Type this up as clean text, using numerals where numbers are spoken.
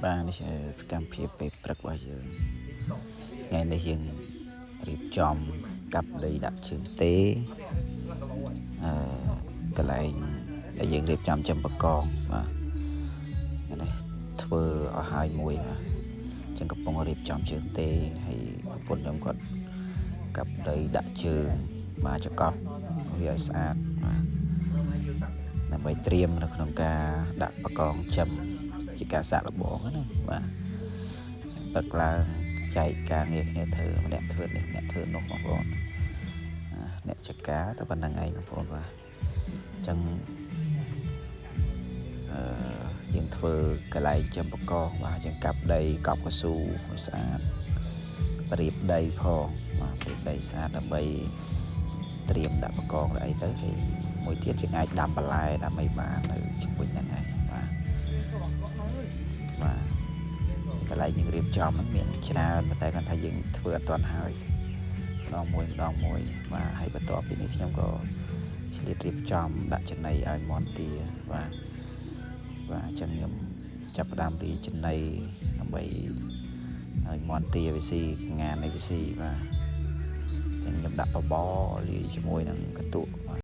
Baនេះសកម្មភាពពេលព្រឹករបស់យើងថ្ងៃនេះយើងរៀបចំកាប់ដីដាក់ជើងទេកន្លែងដែលយើងរៀបចំចំបកងបាទនេះធ្វើអស់ហើយមួយបាទចឹងកំពុងរៀបចំជើងទេហើយប្រពន្ធខ្ញុំគាត់កាប់ដីដាក់ជើងមកចកប់វាឲ្យស្អាតបាទដើម្បីត្រៀមនៅក្នុងការដាក់បកងចំជាការសាក់លបងណាបាទព្រឹកឡើងចែកការងារគ្នាធ្វើម្នាក់ធ្វើនេះម្នាក់ធ្វើនោះបងប្អូនអ្នកចការតែប៉ុណ្្នឹងឯងបងប្អូនបាទអញ្ចឹងយើងធ្វើកន្លែងចំបកងបាទយើងកាប់ដីកប់កស៊ូឲ្យស្អាតប្រៀបដីផងបាទប្រៀបដីស្អាតដើម្បីត្រៀមដាក់បកងអីទៅហើយមួយទៀតយើងអាចដាំបន្លែដើម្បីបាននៅជាមួយហ្នឹងឯងបាទកន្លែងយើងរៀបចំហ្នឹងមានច្រើនតែគាត់ថាយើងធ្វើអត់ទាន់ហើយម្ដងមួយបាទហើយបន្ទាប់ពីនេះខ្ញុំក៏ឆ្លៀតរៀបចំដាក់ចំណីឲ្យមន់ទាបាទអញ្ចឹងខ្ញុំចាប់ផ្ដើមរីចំណីដើម្បីឲ្យមន់ទាវាស៊ីងានឲ្យវាស៊ីបាទអញ្ចឹងខ្ញុំដាក់បបរលាយជាមួយនឹងកន្ទក់